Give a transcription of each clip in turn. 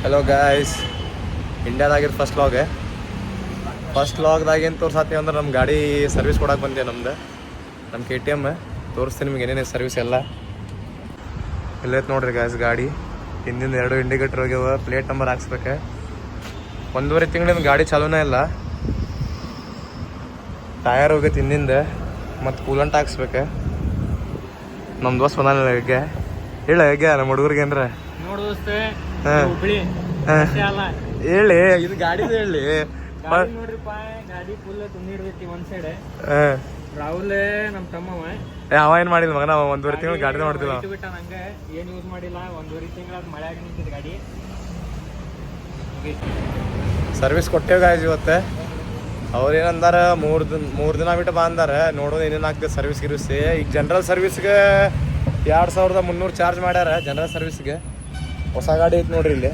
Hello guys, ಇಂಡಿಯಾದಾಗಿದ್ದು first ಲಾಗ್ದಾಗೇನು ತೋರ್ಸಾತೀವಿ ಅಂದ್ರೆ ನಮ್ಮ ಗಾಡಿ ಸರ್ವಿಸ್ ಕೊಡಕ್ಕೆ ಬಂದೆ. ನಮ್ಮ KTM ತೋರಿಸ್ತೀನಿ ನಿಮ್ಗೆ ಏನೇನು ಸರ್ವಿಸ್ ಎಲ್ಲ ಇಲ್ಲೈತೆ ನೋಡ್ರಿ ಗಾಯ್ಸ್. ಗಾಡಿ ಹಿಂದಿಂದ 2 ಇಂಡಿಕೇಟರ್ ಹೋಗ್ಯಾವ, ಪ್ಲೇಟ್ ನಂಬರ್ ಹಾಕ್ಸ್ಬೇಕು. 1.5 ತಿಂಗಳಿಂದ ಗಾಡಿ ಚಾಲೂನೇ ಇಲ್ಲ. ಟಯರ್ ಹೋಗೈತೆ ಹಿಂದಿಂದ, ಮತ್ತು ಕೂಲಂಟ್ ಹಾಕ್ಸ್ಬೇಕು. ನಮ್ಮ ದೋಸ್ತ್ ಬಂದಾನ ಹೆಗ್ಗೆ ಹೇಳ ನಮ್ಮ ಹುಡುಗರಿಗೆ ಏನ್ರ ಹೇಳಿ, ಇದು ಗಾಡಿದು ಹೇಳಿ. ನೋಡ್ರಿಪ್ಪ, ಗಾಡಿ ಫುಲ್ ತುಂಬಿರ್ತೈತಿ ಒಂದ್ ಸೈಡ್. ರಾಹುಲ್ ನಮ್ ತಮ್ಮವ ಅವ ಏನ್ ಮಾಡಿಲ್ಲ ಮಗನ, 1.5 ತಿಂಗಳು ಗಾಡಿನ ಮಾಡ್ತಿಲ್ಲ. ಬಿಟ್ಟ ನಂಗೆ ಏನ್ ಯೂಸ್ ಮಾಡಿಲ್ಲ. 1.5 ತಿಂಗಳ ಮಳೆ ಆಗಿ ನಿಂತಿದ್ ಗಾಡಿ. ಸರ್ವಿಸ್ ಕೊಟ್ಟೇವ್ ಗಾಯ್ಸ್ ಇವತ್ತೆ. ಅವ್ರೇನಂದಾರ ಮೂರ್ ದಿನ ಬಿಟ್ಟು ಬಾ ಅಂದಾರ. ನೋಡೋದು ಏನೇನು ಆಗ್ತದೆ ಸರ್ವಿಸ್ ಗಿರ್ವಿಸ್. ಈಗ ಜನರಲ್ ಸರ್ವಿಸ್ಗೆ 2300 ಚಾರ್ಜ್ ಮಾಡ್ಯಾರ ಜನರಲ್ ಸರ್ವಿಸ್ಗೆ. ಹೊಸ ಗಾಡಿ ಐತೆ ನೋಡ್ರಿ ಇಲ್ಲಿ.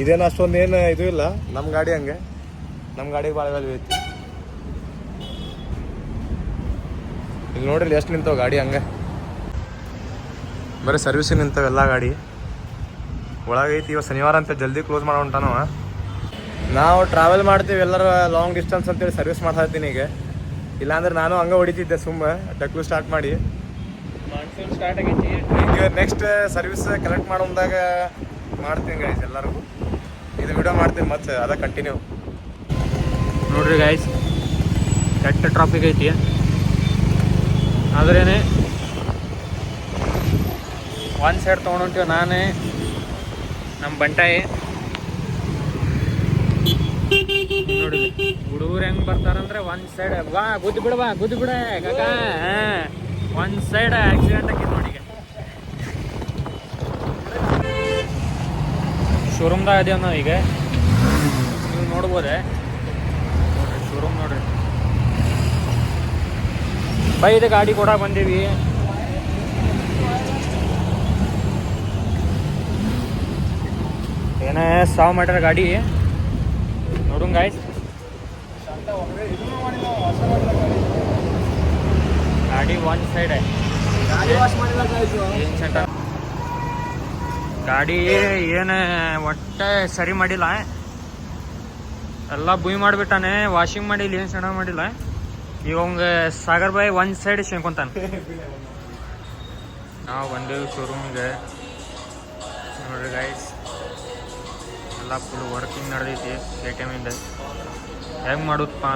ಇದೇನು ಅಷ್ಟೊಂದು ಏನು ಇದು ಇಲ್ಲ ನಮ್ಮ ಗಾಡಿ ಹಂಗೆ. ನಮ್ಮ ಗಾಡಿಗೆ ಭಾಳ ವ್ಯಾಲ್ಯೂ ಐತಿ. ಇಲ್ಲಿ ನೋಡ್ರಿ ಎಷ್ಟು ನಿಂತಾವ ಗಾಡಿ ಹಂಗೆ. ಬರೀ ಸರ್ವಿಸಿಗೆ ನಿಂತಾವ ಎಲ್ಲ ಗಾಡಿ. ಒಳಗೈತಿ. ಇವಾಗ ಶನಿವಾರ ಅಂತ ಜಲ್ದಿ ಕ್ಲೋಸ್ ಮಾಡೋ ಹೊಂಟಾನವ. ನಾವು ಟ್ರಾವೆಲ್ ಮಾಡ್ತೀವಿ ಎಲ್ಲರೂ ಲಾಂಗ್ ಡಿಸ್ಟೆನ್ಸ್ ಅಂತೇಳಿ ಸರ್ವಿಸ್ ಮಾಡ್ತಾ ಇದ್ದೀನಿ ಈಗ. ಇಲ್ಲಾಂದ್ರೆ ನಾನು ಹಂಗೆ ಹೊಡಿತಿದ್ದೆ ಸುಮ್ಮ ಡಕ್ಲು ಸ್ಟಾರ್ಟ್ ಮಾಡಿ. ಮಾನ್ಸೂನ್ ಸ್ಟಾರ್ಟ್ ಆಗೈತಿ. ಈಗ ನೆಕ್ಸ್ಟ್ ಸರ್ವಿಸ್ ಕಲೆಕ್ಟ್ ಮಾಡೋದಾಗ ಮಾಡ್ತೀನಿ ಗೈಸ್ ಎಲ್ಲರಿಗೂ. ಇದು ವಿಡಿಯೋ ಮಾಡ್ತೀನಿ ಮತ್ತೆ ಅದ ಕಂಟಿನ್ಯೂ. ನೋಡ್ರಿ ಗೈಸ್, ಕೆಟ್ಟ ಟ್ರಾಫಿಕ್ ಐತಿ. ಆದ್ರೇನೆ ಒಂದು ಸೈಡ್ ತೊಗೊಂಡೊಂತೀವಿ ನಾನೇ ನಮ್ಮ ಬಂಟಾಯಿ. ನೋಡಿ ಹುಡುಗರು ಹೆಂಗೆ ಬರ್ತಾರಂದ್ರೆ ಒಂದು ಸೈಡ್ ಬಾ ಗುದ್ದು ಬಿಡ ಕಾಕ. ಒಂದು ಸೈಡ್ ಆಕ್ಸಿಡೆಂಟ್ ಆಗಿತ್ತು ನೋಡಿ. ಈಗ ಶೋರೂಮ್ದಾಗ ಅದೇವ ನಾವು ಈಗ. ನೀವು ನೋಡ್ಬೋದೆ ನೋಡ್ರಿ ಶೋರೂಮ್ ನೋಡ್ರಿ. ಬೈ ಇದು ಗಾಡಿ ಕೊಡಕ್ಕೆ ಬಂದೀವಿ. ಏನೇ ಸಾವು ಮಾಡ್ಯಾರ ಗಾಡಿ ನೋಡುಂಗ ಗಾಯ್ಸ್. ಗಾಡಿ ಒನ್ ಸೈಡ್ ಗಾಡಿ ಏನು ಒಟ್ಟೆ ಸರಿ ಮಾಡಿಲ್ಲ. ಎಲ್ಲ ಬುಯ್ ಮಾಡಿಬಿಟ್ಟಾನೆ, ವಾಷಿಂಗ್ ಮಾಡಿಲ್ಲ, ಏನು ಸಣ್ಣ ಮಾಡಿಲ್ಲ. ಈಗ ಅವಂಗ ಸಾಗರ್ ಬಾಯ್ ಒಂದು ಸೈಡ್ ಶೇಂಕೊಂತಾನೆ. ನಾವು ಬಂದೇವು ಶೋರೂಮಿಗೆ. ನೋಡ್ರಿ ಗೈಸ್, ಎಲ್ಲ ಫುಲ್ ವರ್ಕಿಂಗ್ ನಡೆದೈತಿ KTM ಇಂದ. ಹೆಂಗೆ ಮಾಡೋದಪ್ಪ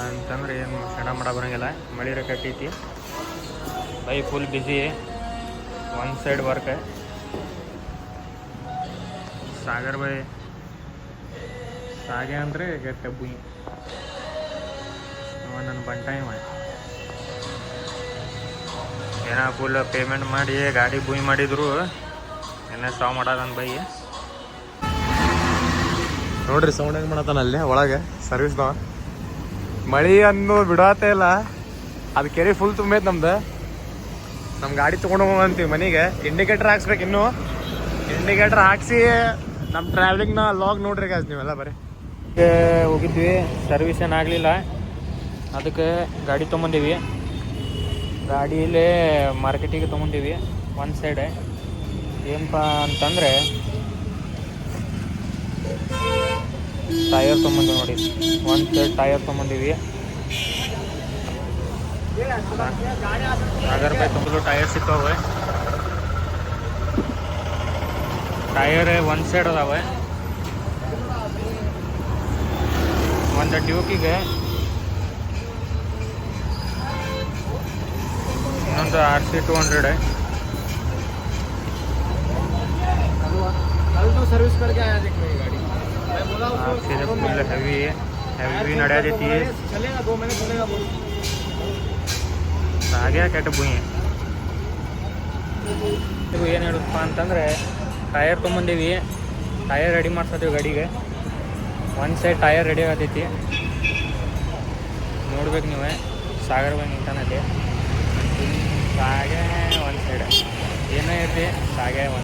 ಅಂತಂದ್ರೆ ಏನು ಸಣ್ಣ ಮಾಡ ಬರೋಂಗಿಲ್ಲ. ಮಳೆ ಕಟ್ಟೈತಿ. ಬೈ ಫುಲ್ ಬಿಸಿ, ಒಂದು ಸೈಡ್ ವರ್ಕ್. ಸಾಗರ್ ಬಾಯ್ ಸಾಗೆ ಅಂದರೆ ಗಟ್ಟ ಬುಯ್. ನನ್ನ ಬಂಟಾಯಿ ಏನೋ ಫುಲ್ ಪೇಮೆಂಟ್ ಮಾಡಿ ಗಾಡಿ ಬುಯ್ ಮಾಡಿದ್ರು. ಏನೇ ಸಾವು ಮಾಡೋದನ್ ಬೈ. ನೋಡ್ರಿ ಸೌಂಡ್ ಹೆಂಗೆ ಮಾಡತ್ತಾನ ಅಲ್ಲಿ ಒಳಗೆ ಸರ್ವಿಸ್ದವ. ಮಳೆ ಅನ್ನೋ ಬಿಡಾತೇ ಇಲ್ಲ. ಅದು ಕೆರೆ ಫುಲ್ ತುಂಬೈತೆ ನಮ್ದು. ನಮ್ಮ ಗಾಡಿ ತೊಗೊಂಡು ಹೋಗಂತೀವಿ ಮನೆಗೆ. ಇಂಡಿಕೇಟರ್ ಹಾಕ್ಸ್ಬೇಕು. ಇನ್ನೂ ಇಂಡಿಕೇಟರ್ ಹಾಕ್ಸಿ ನಮ್ಮ ಟ್ರಾವೆಲಿಂಗ್ನ ಲಾಗ್ ನೋಡ್ರಿ ಗಾಯ್ಸ್ ನೀವೆಲ್ಲ. ಬರೀ ಹೋಗಿದ್ವಿ, ಸರ್ವಿಸ್ ಏನಾಗಲಿಲ್ಲ. ಅದಕ್ಕೆ ಗಾಡಿ ತೊಗೊಂಬಂದೀವಿ. ಗಾಡಿಯಲ್ಲೇ ಮಾರ್ಕೆಟಿಗೆ ತೊಗೊಂಡೀವಿ ಒಂದು ಸೈಡ್. ಏನಪ್ಪ ಅಂತಂದರೆ ಟಯರ್ ತೊಗೊಂಬಂದೀವಿ ನೋಡಿ. ಒಂದು ಸೈಡ್ ಟಯರ್ ತೊಗೊಂಬಂದೀವಿ. ₹1000 ತುಂಬಲು ಟಯರ್ ಸಿಗ್ತಾವೆ. ಟಯರ್ ಒಂದು ಸೈಡ್ ಅದಾವೆ. ಒಂದು ಡ್ಯೂಕಿಗೆ ಇನ್ನೊಂದು RC 200. ಸರ್ವಿಸ್ ಕಡೆಗೆ ಫುಲ್ ಹೆವಿ ನಡೆಯತೈತಿ. ಹಾಗೆ ಕೆಟ್ಟ ಬುಯ್. ಇದು ಏನು ಹೇಳುತ್ತಪ್ಪ ಅಂತಂದರೆ ಟಯರ್ ತೊಗೊಂಬಂದೀವಿ. ಟಯರ್ ರೆಡಿ ಮಾಡ್ಸತ್ತೀವಿ ಗಾಡಿಗೆ. ಒಂದು ಸೈಡ್ ಟಯರ್ ರೆಡಿ ಆಗತೈತಿ. ನೋಡ್ಬೇಕು ನೀವೇ. ಸಾಗರ್ ಬಾಯ್ ನಿಂತಾನಲ್ಲಿ. ಸಾಗೆ ಒಂದು ಸೈಡ್ ಏನೇ ಇರಲಿ ಸಾಗೆ